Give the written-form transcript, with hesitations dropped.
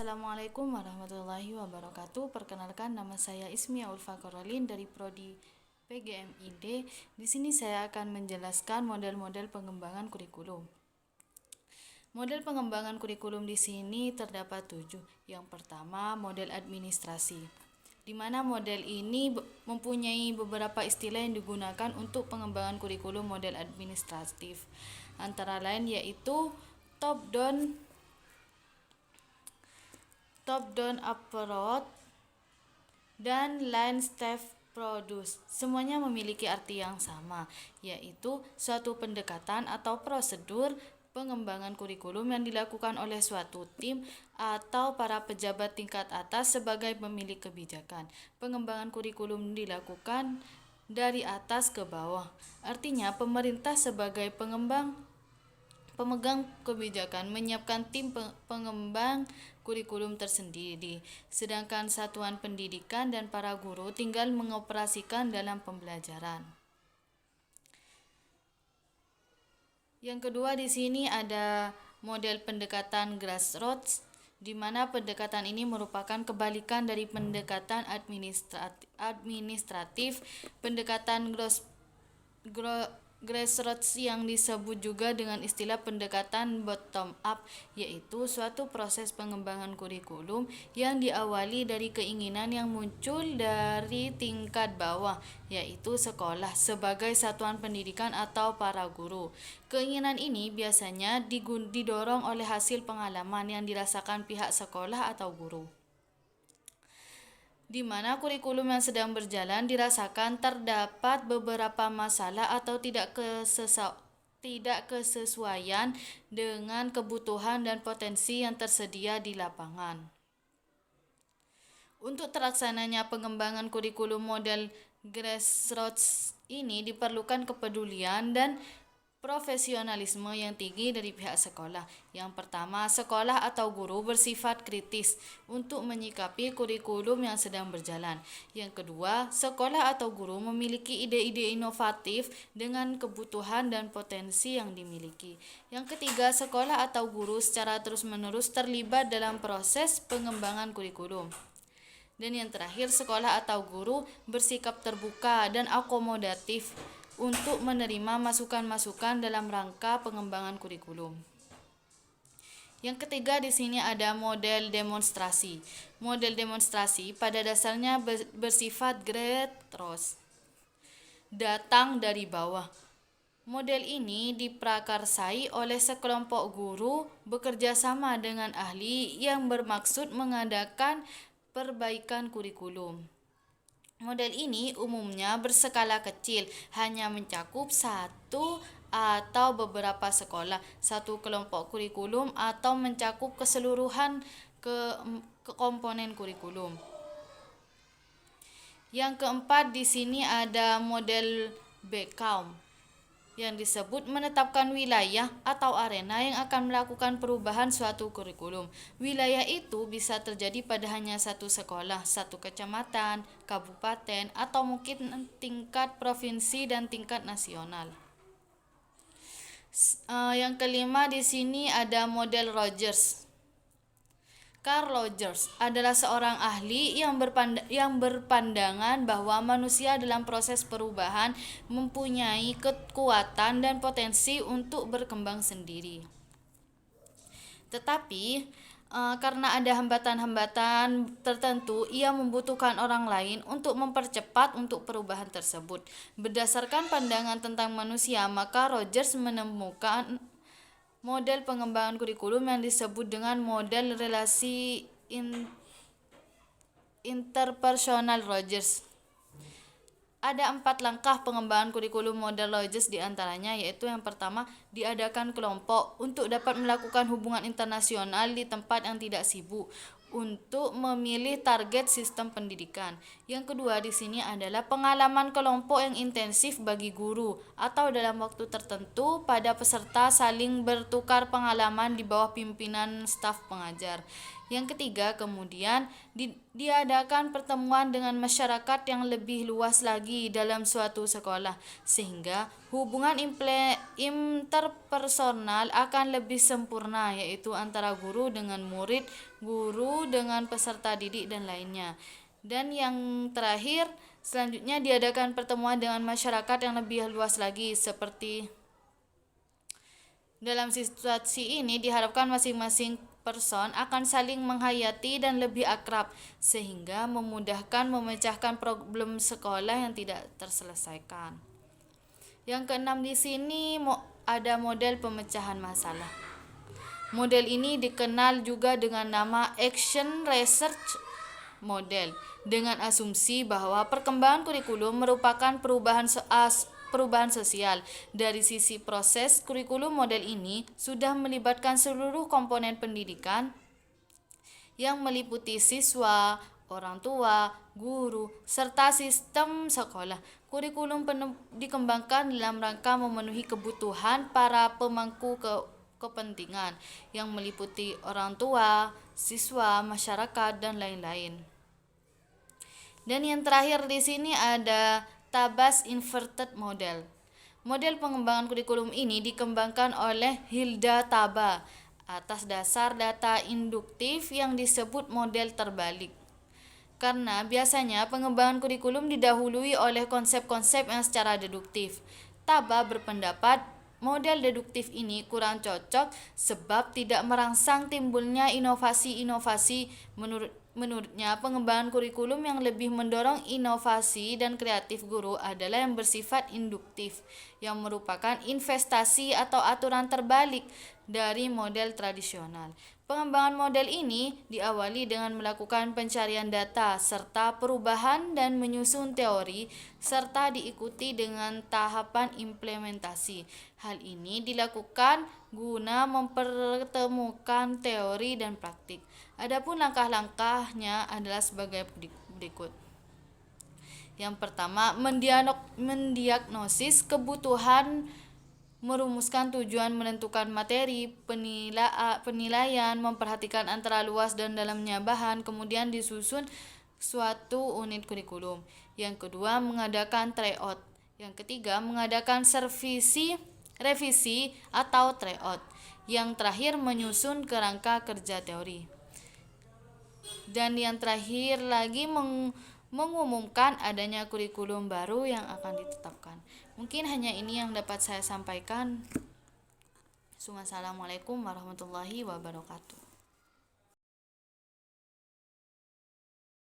Assalamualaikum warahmatullahi wabarakatuh. Perkenalkan, nama saya Ismia Ulfa Korolin dari Prodi PGMID. Di sini saya akan menjelaskan model-model pengembangan kurikulum. Model pengembangan kurikulum di sini terdapat 7. Yang pertama, model administrasi, di mana model ini mempunyai beberapa istilah yang digunakan untuk pengembangan kurikulum model administratif. Antara lain yaitu top-down approach dan line step produce. Semuanya memiliki arti yang sama, yaitu suatu pendekatan atau prosedur pengembangan kurikulum yang dilakukan oleh suatu tim atau para pejabat tingkat atas sebagai pemilik kebijakan. Pengembangan kurikulum dilakukan dari atas ke bawah. Artinya pemerintah sebagai pemegang kebijakan menyiapkan tim pengembang kurikulum tersendiri, sedangkan satuan pendidikan dan para guru tinggal mengoperasikan dalam pembelajaran. Yang kedua, di sini ada model pendekatan grassroots, di mana pendekatan ini merupakan kebalikan dari pendekatan administratif. Pendekatan grassroots yang disebut juga dengan istilah pendekatan bottom up, yaitu suatu proses pengembangan kurikulum yang diawali dari keinginan yang muncul dari tingkat bawah, yaitu sekolah sebagai satuan pendidikan atau para guru. Keinginan ini biasanya didorong oleh hasil pengalaman yang dirasakan pihak sekolah atau guru, di mana kurikulum yang sedang berjalan dirasakan terdapat beberapa masalah atau tidak kesesuaian dengan kebutuhan dan potensi yang tersedia di lapangan. Untuk terlaksananya pengembangan kurikulum model grassroots ini diperlukan kepedulian dan profesionalisme yang tinggi dari pihak sekolah. Yang pertama, sekolah atau guru bersifat kritis untuk menyikapi kurikulum yang sedang berjalan. Yang kedua, sekolah atau guru memiliki ide-ide inovatif dengan kebutuhan dan potensi yang dimiliki. Yang ketiga, sekolah atau guru secara terus-menerus terlibat dalam proses pengembangan kurikulum. Dan yang terakhir, sekolah atau guru bersikap terbuka dan akomodatif untuk menerima masukan-masukan dalam rangka pengembangan kurikulum. Yang ketiga, di sini ada model demonstrasi. Model demonstrasi pada dasarnya bersifat grassroots, datang dari bawah. Model ini diprakarsai oleh sekelompok guru bekerja sama dengan ahli yang bermaksud mengadakan perbaikan kurikulum. Model ini umumnya berskala kecil, hanya mencakup satu atau beberapa sekolah, satu kelompok kurikulum, atau mencakup keseluruhan komponen kurikulum. Yang keempat, di sini ada model Beckhaus yang disebut menetapkan wilayah atau arena yang akan melakukan perubahan suatu kurikulum. Wilayah itu bisa terjadi pada hanya satu sekolah, satu kecamatan, kabupaten, atau mungkin tingkat provinsi dan tingkat nasional. Yang kelima, di sini ada model Rogers. Carl Rogers adalah seorang ahli yang berpandangan bahwa manusia dalam proses perubahan mempunyai kekuatan dan potensi untuk berkembang sendiri. Tetapi karena ada hambatan-hambatan tertentu, ia membutuhkan orang lain untuk mempercepat untuk perubahan tersebut. Berdasarkan pandangan tentang manusia, maka Rogers menemukan model pengembangan kurikulum yang disebut dengan model relasi interpersonal Rogers. Ada 4 langkah pengembangan kurikulum model Rogers, diantaranya yaitu yang pertama, diadakan kelompok untuk dapat melakukan hubungan internasional di tempat yang tidak sibuk untuk memilih target sistem pendidikan. Yang kedua, di sini adalah pengalaman kelompok yang intensif bagi guru atau dalam waktu tertentu pada peserta saling bertukar pengalaman di bawah pimpinan staf pengajar. Yang ketiga, kemudian diadakan pertemuan dengan masyarakat yang lebih luas lagi dalam suatu sekolah, sehingga hubungan interpersonal akan lebih sempurna, yaitu antara guru dengan murid, guru dengan peserta didik, dan lainnya. Dan yang terakhir, selanjutnya diadakan pertemuan dengan masyarakat yang lebih luas lagi, seperti dalam situasi ini diharapkan masing-masing person akan saling menghayati dan lebih akrab, sehingga memudahkan memecahkan problem sekolah yang tidak terselesaikan. Yang keenam di sini ada model pemecahan masalah. Model ini dikenal juga dengan nama Action Research Model, dengan asumsi bahwa perkembangan kurikulum merupakan perubahan sosial. Dari sisi proses, kurikulum model ini sudah melibatkan seluruh komponen pendidikan yang meliputi siswa, orang tua, guru, serta sistem sekolah. Kurikulum dikembangkan dalam rangka memenuhi kebutuhan para pemangku kepentingan yang meliputi orang tua, siswa, masyarakat, dan lain-lain. Dan yang terakhir di sini ada Tabas Inverted Model. Model pengembangan kurikulum ini dikembangkan oleh Hilda Taba atas dasar data induktif yang disebut model terbalik. Karena biasanya pengembangan kurikulum didahului oleh konsep-konsep yang secara deduktif. Taba berpendapat model deduktif ini kurang cocok sebab tidak merangsang timbulnya inovasi-inovasi. Menurutnya, pengembangan kurikulum yang lebih mendorong inovasi dan kreatif guru adalah yang bersifat induktif, yang merupakan investasi atau aturan terbalik dari model tradisional. Pengembangan model ini diawali dengan melakukan pencarian data serta perubahan dan menyusun teori, serta diikuti dengan tahapan implementasi. Hal ini dilakukan guna mempertemukan teori dan praktik. Adapun langkah-langkahnya adalah sebagai berikut. Yang pertama, mendiagnosis kebutuhan, merumuskan tujuan, menentukan materi, penilaian, memperhatikan antara luas dan dalamnya bahan, kemudian disusun suatu unit kurikulum. Yang kedua, mengadakan tryout. Yang ketiga, mengadakan revisi atau tryout. Yang terakhir, menyusun kerangka kerja teori. Dan yang terakhir lagi mengumumkan adanya kurikulum baru yang akan ditetapkan. Mungkin hanya ini yang dapat saya sampaikan. Assalamualaikum warahmatullahi wabarakatuh.